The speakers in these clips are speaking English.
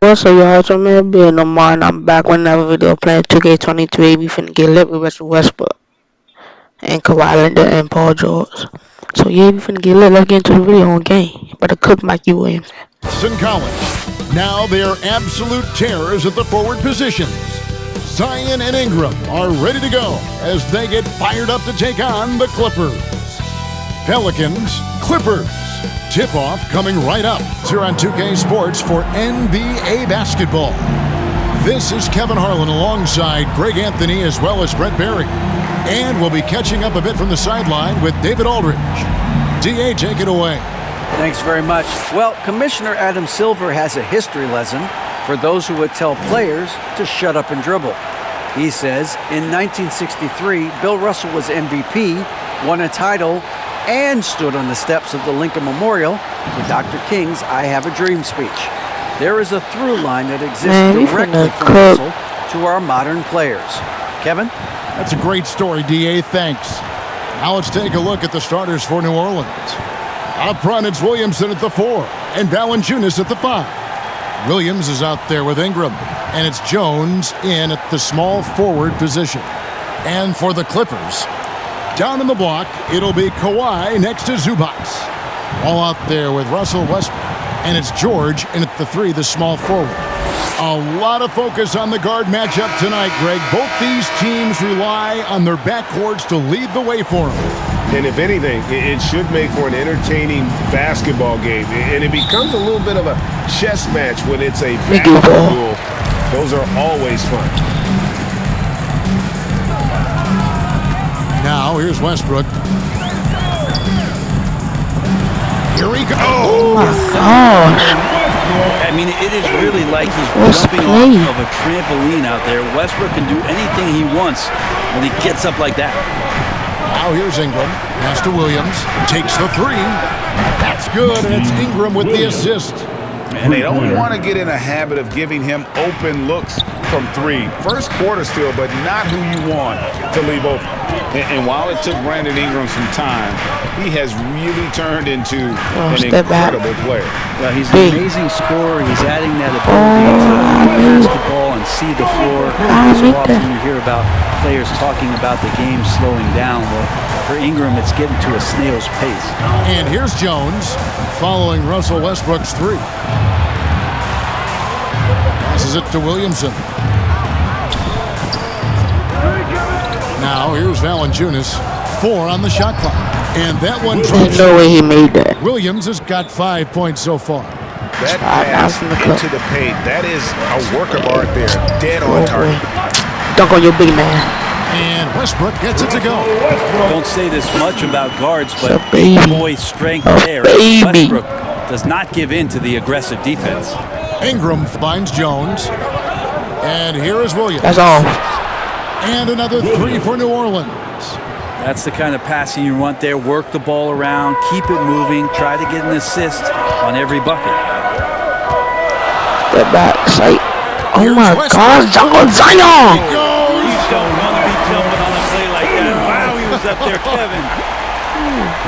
What's up, y'all? It's your man, Bill No More, and I'm back with another video playing 2K23. We finna get lit with Russell Westbrook and Kawhi Leonard and Paul George. So yeah, we finna get lit. Let's get into the video on game. Better cook Mikey Williams. In college, now they are absolute terrors at the forward positions. Zion and Ingram are ready to go as they get fired up to take on the Clippers. Pelicans, Clippers. Tip-off coming right up here on 2K Sports for NBA basketball. This is Kevin Harlan alongside Greg Anthony as well as Brett Barry. And we'll be catching up a bit from the sideline with David Aldridge. DA, take it away. Thanks very much. Well, Commissioner Adam Silver has a history lesson for those who would tell players to shut up and dribble. He says in 1963, Bill Russell was MVP, won a title, and stood on the steps of the Lincoln Memorial for Dr. King's I Have a Dream speech. There is a through line that exists directly from Russell to our modern players. Kevin? That's a great story, DA. Thanks. Now let's take a look at the starters for New Orleans. Up front, it's Williamson at the 4 and Valanciunas at the 5. Williams is out there with Ingram, and it's Jones in at the small forward position. And for the Clippers, down in the block, it'll be Kawhi next to Zubac. All out there with Russell Westbrook. And it's George in at the 3, the small forward. A lot of focus on the guard matchup tonight, Greg. Both these teams rely on their backcourts to lead the way for them. And if anything, it should make for an entertaining basketball game. And it becomes a little bit of a chess match when it's a basketball duel. Those are always fun. Now, here's Westbrook. Here we go. Oh my gosh. I mean, it is really like he's jumping off of a trampoline out there. Westbrook can do anything he wants when he gets up like that. Now here's Ingram. Pass to Williams. Takes the 3. That's good, and it's Ingram with the assist. And they don't want to get in a habit of giving him open looks from 3. First quarter still, but not who you want to leave open. And while it took Brandon Ingram some time, he has really turned into an incredible player. Well, he's an amazing scorer. He's adding that ability to pass the ball and see the floor. So often you hear about players talking about the game slowing down. Well, for Ingram, it's getting to a snail's pace. And here's Jones following Russell Westbrook's 3. Passes it to Williamson. Now here's Valanciunas. 4 on the shot clock. And that one There's no way he made that. Williams has got 5 points so far. That pass into the paint, that is a work of art there. Dead on target. Dunk on your big man. And Westbrook gets it to go. Don't say this much about guards, but boy strength there. Baby. Westbrook does not give in to the aggressive defense. Ingram finds Jones. And here is Williams. That's all. And another 3 for New Orleans. That's the kind of passing you want there. Work the ball around, keep it moving, try to get an assist on every bucket. Get back, sight. Oh my God, Zion! You don't want to be jumping on a play like that. Wow, he was up there, Kevin.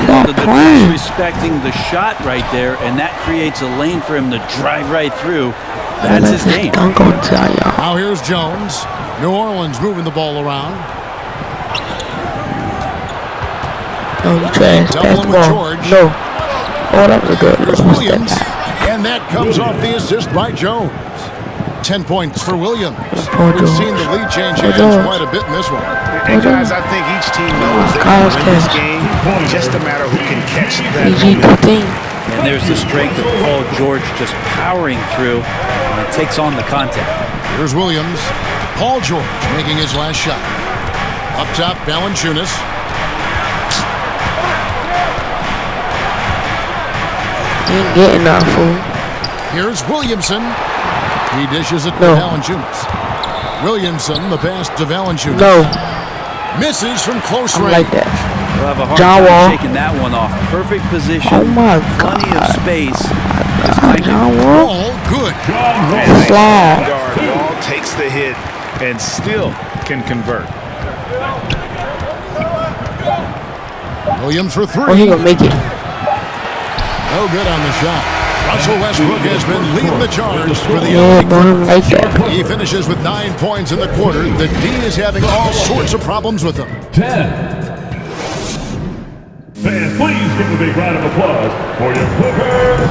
The defense respecting the shot right there, and that creates a lane for him to drive right through. That's his game. Dunk on Zion. Now here's Jones. New Orleans moving the ball around. No, you trash. Pass the ball. No. Oh, that was a good. Here's Williams. And that comes off the assist by Jones. 10 points for Williams. We've seen the lead change hands quite a bit in this one. And guys, I think each team knows that to win this game, just a matter who can catch that momentum. And there's the strength of Paul George just powering through, and it takes on the contact. Here's Williams. Paul George making his last shot. Up top, Valanciunas. Ain't getting that, fool. Here's Williamson. He dishes it to Valanciunas. Williamson, the pass to Valanciunas. No. Misses from close range. Like that. We'll have a hard time taking that one off. Perfect position. Oh my God. Plenty of space. Ball good. Slide. Ball takes the hit and still can convert. Williams for 3. Oh, he gonna make it. No good on the shot. Russell Westbrook has been leading the charge for the Yeah, LA boy, like that. He finishes with 9 points in the quarter. The D is having all sorts of problems with him. 10. Fans, please give a big round of applause for your Clippers.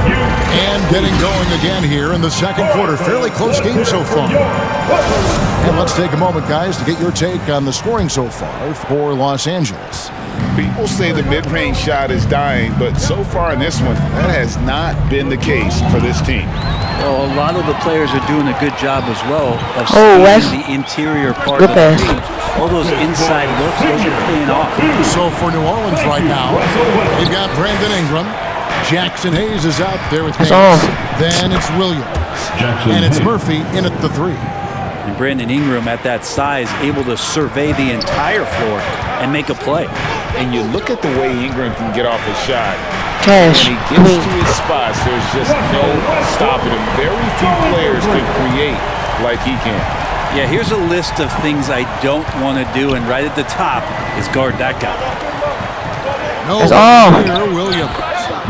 And getting going again here in the second quarter. Fairly close game so far. And let's take a moment, guys, to get your take on the scoring so far for Los Angeles. People say the mid-range shot is dying, but so far in this one, that has not been the case for this team. Well, a lot of the players are doing a good job as well of Wes. seeing the interior part Good of the pass. game. All those inside looks, those are paying off. So for New Orleans right now, they've got Brandon Ingram. Jackson Hayes is out there with That's Hayes. all. Then it's Williams. And it's Murphy in at the 3. And Brandon Ingram at that size, able to survey the entire floor and make a play. And you look at the way Ingram can get off a shot. Cash. When he gets to his spots, there's just no stopping him. Very few players can create like he can. Yeah, here's a list of things I don't want to do, and right at the top is guard that guy. No, That's all. here, Williams.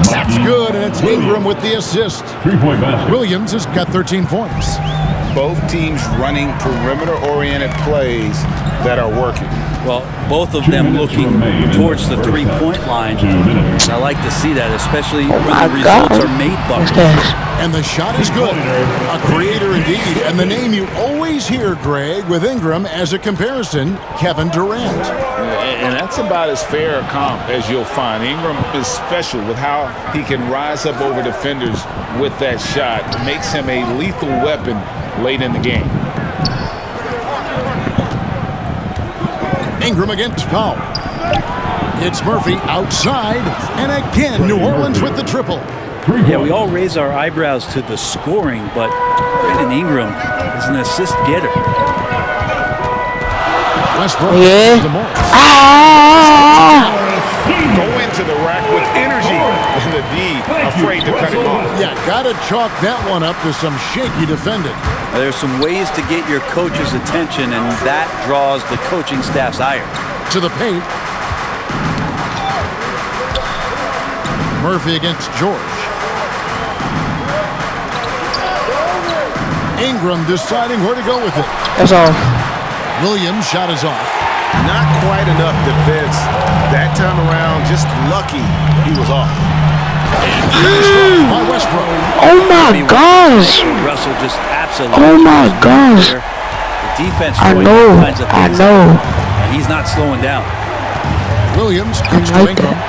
That's good, and it's Ingram with the assist. 3-point basket. Williams has got 13 points. Both teams running perimeter-oriented plays that are working. Well, both of them looking towards the three-point line. I like to see that, especially when the results are made That's buckets. cash. And the shot is good. A creator indeed. And the name you always hear, Greg, with Ingram as a comparison, Kevin Durant. And that's about as fair a comp as you'll find. Ingram is special with how he can rise up over defenders with that shot. It makes him a lethal weapon late in the game. Ingram against foul. It's Murphy outside. And again, New Orleans with the triple. Yeah, we all raise our eyebrows to the scoring, but Brandon Ingram is an assist getter. Westbrook. Yeah. Ah! Go into the rack with energy. And the D afraid to cut him off. Yeah, gotta chalk that one up to some shaky defending. There's some ways to get your coach's attention, and that draws the coaching staff's ire. To the paint. Murphy against George. Ingram deciding where to go with it. That's all. Williams shot is off. Not quite enough defense that time around. Just lucky he was off. By Westbrook. Oh my gosh. Russell just absolutely. Oh my gosh. The defense I doing know. all kinds of I things, know. and he's not slowing down. Williams kicks to like Ingram.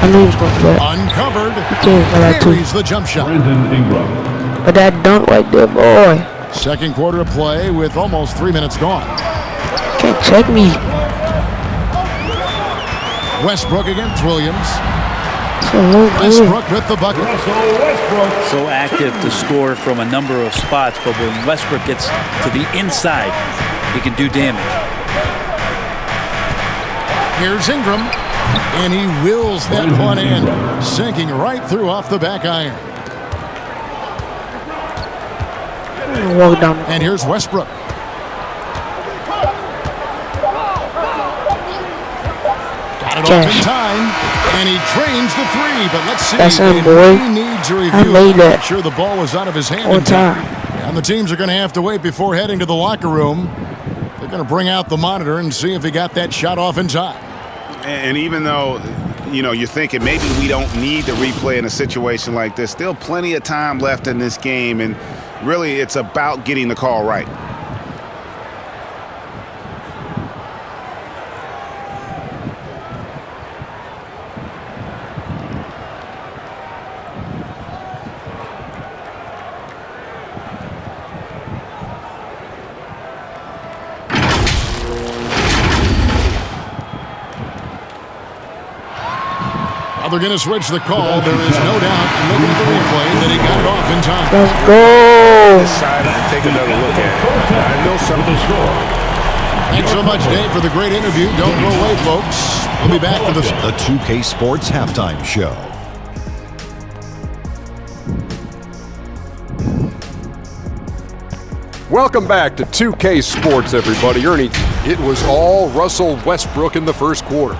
I knew he was going to do it. Uncovered. Okay, I got two. Buries the jump shot. Brandon Ingram. But that dunk right there, boy. Second quarter of play with almost 3 minutes gone. Can't check me. Westbrook against Williams. So no good. Westbrook with the bucket. Russell Westbrook. So active to score from a number of spots, but when Westbrook gets to the inside, he can do damage. Here's Ingram. And he wills that one in, sinking right through off the back iron. Walk down. And here's Westbrook. Got it off in time. And he drains the 3, but let's see. That's him, boy. He needs a review. I made that. Make sure the ball was out of his hand On in time. time. And the teams are going to have to wait before heading to the locker room. They're going to bring out the monitor and see if he got that shot off in time. And even though, you're thinking maybe we don't need to replay in a situation like this, still plenty of time left in this game. And really, it's about getting the call right. They're going to switch the call. There is no doubt, looking at the replay, that he got it off in time. Let's go. Decided to take another look at it. I know something. Thanks so much, Dave, for the great interview. Don't go away, folks. We'll be back to the 2K Sports Halftime Show. Welcome back to 2K Sports, everybody. Ernie, it was all Russell Westbrook in the first quarter.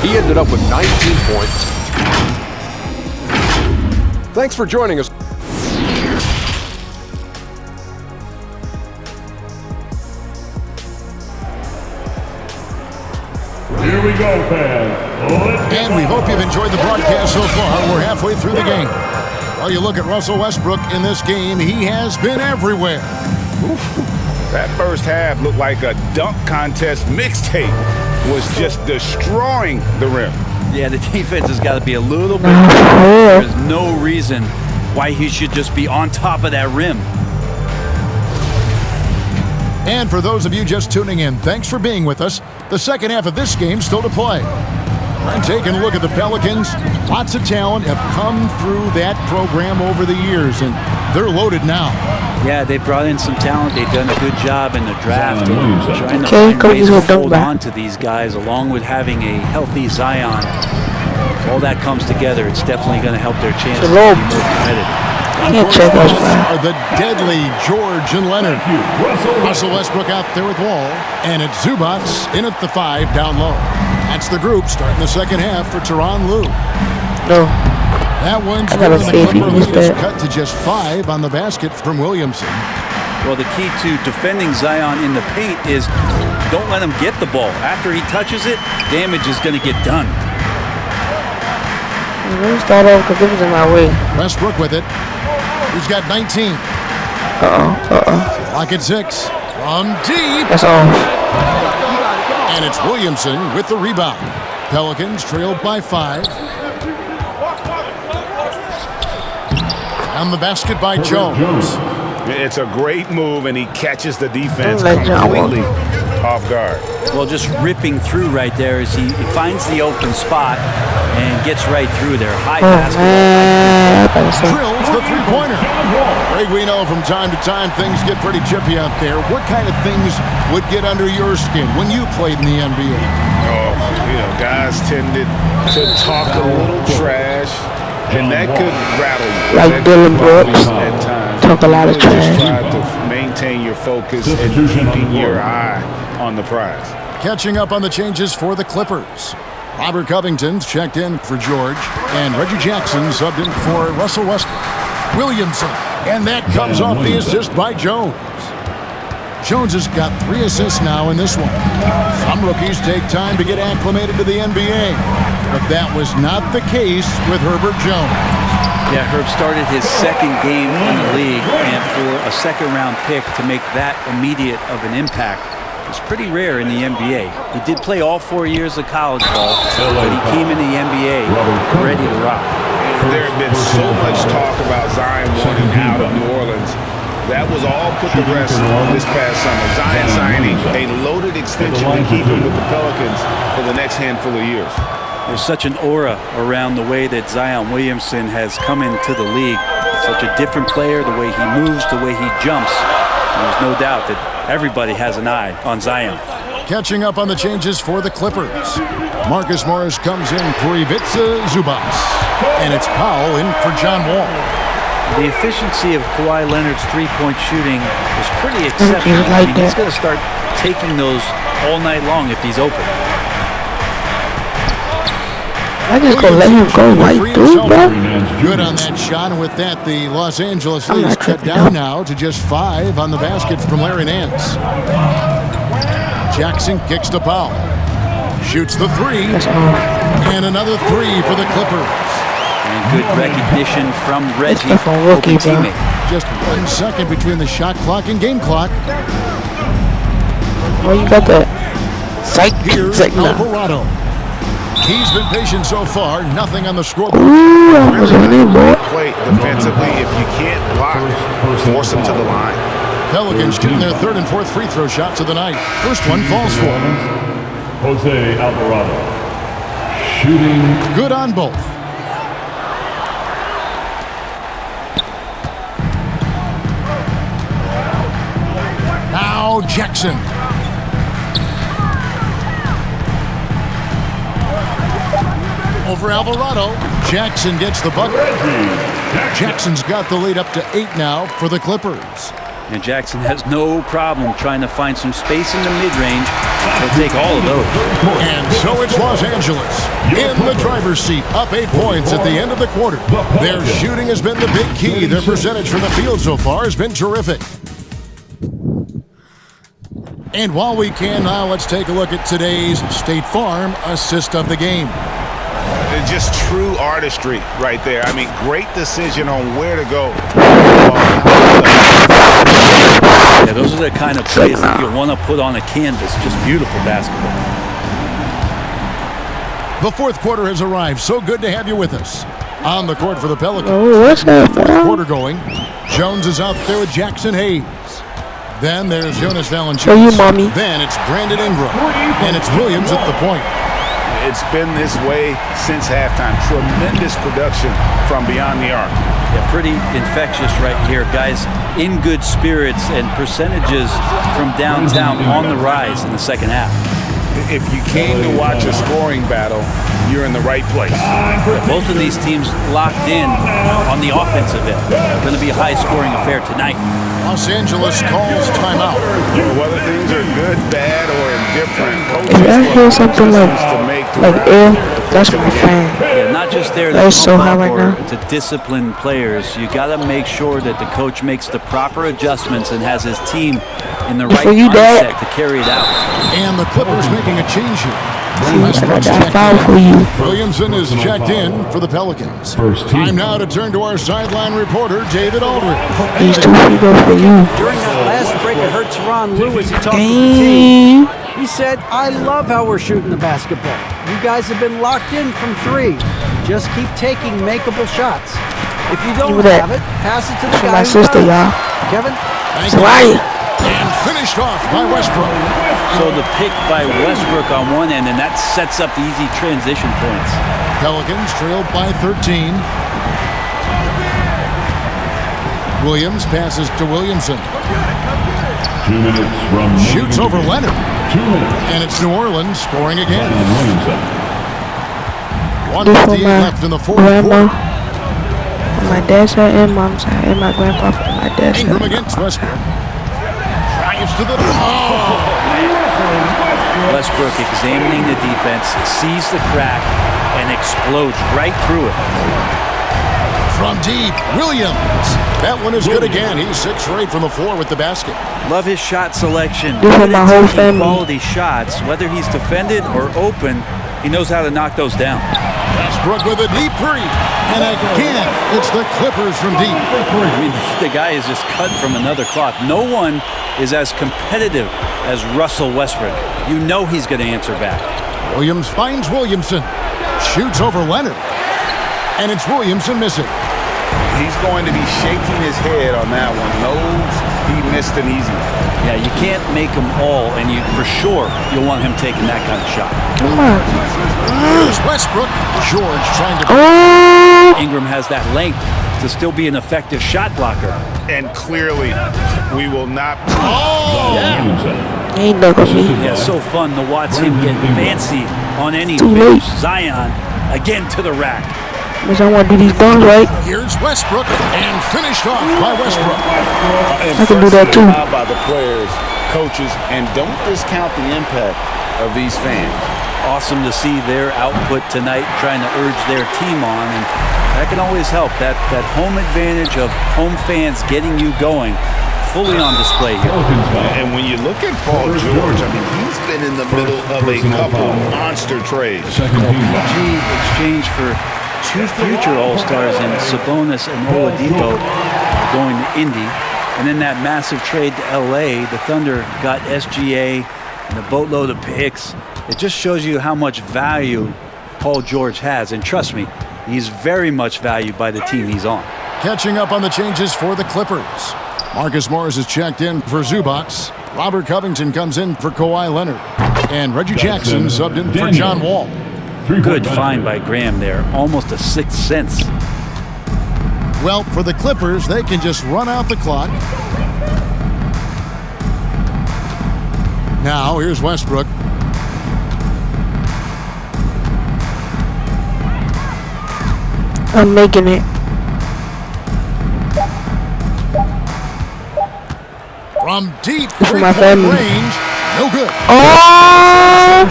He ended up with 19 points. Thanks for joining us. Here we go, fans. And we hope you've enjoyed the broadcast so far. We're halfway through the game. While you look at Russell Westbrook in this game, he has been everywhere. That first half looked like a dunk contest mixtape. Was just destroying the rim. Yeah, the defense has got to be a little bit better. There's no reason why he should just be on top of that rim. And for those of you just tuning in, thanks for being with us. The second half of this game still to play. I'm taking a look at the Pelicans. Lots of talent have come through that program over the years, and they're loaded now. Yeah, they brought in some talent. They've done a good job in the draft, trying to find ways to hold on to these guys, along with having a healthy Zion. If all that comes together, it's definitely going to help their chances to be more competitive. Are the deadly George and Leonard. Russell Westbrook out there with Wall, and it's Zubac in at the 5 down low. That's the group starting the second half for Tyronn Lue. No. That one's really the Clipper lead is cut to just 5 on the basket from Williamson. Well, the key to defending Zion in the paint is don't let him get the ball. After he touches it, damage is going to get done. Let me start off because it was in my way. Westbrook with it. He's got 19. Lock at 6. From deep. That's off. And it's Williamson with the rebound. Pelicans trailed by 5. On the basket by Jones. It's a great move, and he catches the defense completely off guard. Well, just ripping through right there as he finds the open spot and gets right through there. High basketball. Drills the three-pointer. Greg, we know from time to time things get pretty chippy out there. What kind of things would get under your skin when you played in the NBA? Oh, guys tended to talk a little trash, and that could rattle you. Like Dylan Brooks. At times. Talk a lot of trash. Try to maintain your focus and keeping your eye on the prize. Catching up on the changes for the Clippers. Robert Covington's checked in for George, and Reggie Jackson subbed in for Russell Westbrook. Williamson, and that comes off the assist by Jones. Jones has got 3 assists now in this one. Some rookies take time to get acclimated to the NBA, but that was not the case with Herbert Jones. Yeah, Herb started his second game in the league, and for a second-round pick to make that immediate of an impact is pretty rare in the NBA. He did play all 4 years of college ball, but he came in the NBA ready to rock. There had been so much talk about Zion wanting out of New Orleans. That was all put to rest this past summer. Zion signing a loaded extension to keep him with the Pelicans for the next handful of years. There's such an aura around the way that Zion Williamson has come into the league. Such a different player, the way he moves, the way he jumps. There's no doubt that everybody has an eye on Zion. Catching up on the changes for the Clippers. Marcus Morris comes in for Ivica Zubac. And it's Powell in for John Wall. The efficiency of Kawhi Leonard's three-point shooting is pretty exceptional. I mean, he's going to start taking those all night long if he's open. I just gonna let him go right through, bro. Good on that shot, and with that, the Los Angeles Leafs cut down now to just 5 on the basket from Larry Nance. Jackson kicks to Powell. Shoots the 3. And another 3 for the Clippers. And good recognition from Reggie, rookie teammate. Just 1 second between the shot clock and game clock. Oh, you got that. Here's Alvarado. He's been patient so far. Nothing on the scoreboard. Play defensively. If you can't block, force them to the line. Pelicans getting their 3rd and 4th free throw shots of the night. First one falls for him. Jose Alvarado. Shooting. Good on both. Now Jackson. Over Alvarado. Jackson gets the bucket. Jackson's got the lead up to 8 now for the Clippers. And Jackson has no problem trying to find some space in the mid-range. He'll take all of those. And so it's Los Angeles in the driver's seat, up 8 points at the end of the quarter. Their shooting has been the big key. Their percentage from the field so far has been terrific. And while we can now, let's take a look at today's State Farm assist of the game. Just true artistry right there. I mean, great decision on where to go. Yeah, those are the kind of plays that you want to put on a canvas. Just beautiful basketball. The fourth quarter has arrived. So good to have you with us. On the court for the Pelicans. Oh, what's that, Fourth bro? quarter going. Jones is out there with Jackson Hayes. Then there's Jonas Valanciunas. For you, mommy. Then it's Brandon Ingram. And it's Williams at the point. It's been this way since halftime. Tremendous production from beyond the arc. Yeah, pretty infectious right here, guys. In good spirits and percentages from downtown on the rise in the second half. If you came to watch a scoring battle, you're in the right place. Both of these teams locked in on the offensive end. It's going to be a high-scoring affair tonight. Los Angeles calls timeout. Whether things are good, bad, or indifferent, If I hear something like air, that's my fan. Yeah, not just there That's so hot right now. to discipline players. You got to make sure that the coach makes the proper adjustments and has his team in the right For you, Dad. mindset to carry it out. And the Clippers making a change here. I got Westbrook's that checked foul in. for you. Williamson is checked in for the Pelicans. Time now to turn to our sideline reporter, David Aldridge. These 2 feet go for you. During that last break, I heard Teron Lewis. He talked to the team. Game. He said, I love how we're shooting the basketball. You guys have been locked in from 3. Just keep taking makeable shots. If you don't Give me that. have it, pass it to the That's guy my who sister, does. y'all. Kevin? Thank It's you. right. And finished off by Westbrook. So the pick by Westbrook on one end, and that sets up the easy transition points. Pelicans trailed by 13. Williams passes to Williamson. 2 minutes from Shoots over Leonard. 2 minutes. And it's New Orleans scoring again. Williamson. This for 1:58 my left in the fourth grandma, quarter. on my dad's side and mom's side, and my grandpa on my dad's Ingram side. against Westbrook. Drives to the Westbrook examining the defense, sees the crack, and explodes right through it. from deep. Williams. That one is good again. He's 6 for 8 from the floor with the basket. Love his shot selection. This Good is my at whole taking family. quality shots, whether he's defended or open, he knows how to knock those down. Westbrook with a deep three. And again, it's the Clippers from deep. I mean, the guy is just cut from another cloth. No one is as competitive as Russell Westbrook. You know he's going to answer back. Williams finds Williamson. Shoots over Leonard. And it's Williamson missing. He's going to be shaking his head on that one. Knows he missed an easy one. Yeah, you can't make them all, and you for sure you'll want him taking that kind of shot. Come on. Here's Westbrook. George trying to... Oh! Ingram has that length to still be an effective shot blocker. And clearly, we will not... He ain't looking at me. Yeah, so fun to watch him get fancy on any Too late. finish. Zion, again to the rack. Because I want to do these dunks right. Here's Westbrook. And finished off by Westbrook. I can do that too. Impressive job by the players, coaches, and don't discount the impact of these fans. Awesome to see their output tonight, trying to urge their team on, and that can always help. That home advantage of home fans getting you going, fully on display here. And when you look at Paul George, I mean, he's been in the middle of a couple monster trades. PG exchange for 2 future All-Stars in Sabonis and Oladipo going to Indy. And then that massive trade to LA, the Thunder got SGA and a boatload of picks. It just shows you how much value Paul George has. And trust me, he's very much valued by the team he's on. Catching up on the changes for the Clippers. Marcus Morris is checked in for Zubats. Robert Covington comes in for Kawhi Leonard. And Reggie Jackson subbed in for John Wall. Good find by Graham there. Almost a sixth sense. Well, for the Clippers, they can just run out the clock. Now, here's Westbrook. I'm making it. from deep This is my family. range. No good. Oh!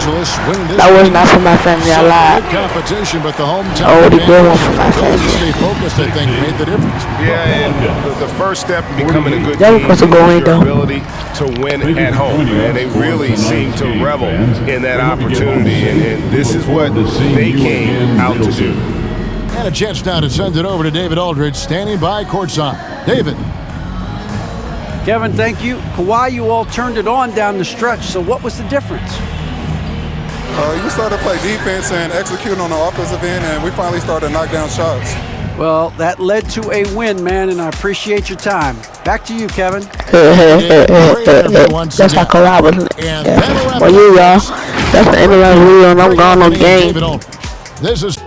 That was not for my family. I lied. Good competition, but the hometown I already did one for my ability to family. stay focused, I think, made the difference. Yeah, and the first step in becoming a good That was team supposed to go in, is your though. ability to win at home. And they really seem to revel in that opportunity. And this is what they came out to do. And a chance now to send it over to David Aldridge, standing by courtside. David. Kevin, thank you. Kawhi, you all turned it on down the stretch, so what was the difference? We started to play defense and execute on the offensive end, and we finally started to knock down shots. Well, that led to a win, man, and I appreciate your time. Back to you, Kevin. That's how Kawhi was. Yeah. Well, you, y'all. That's the end of that video, and I'm gone on game. This is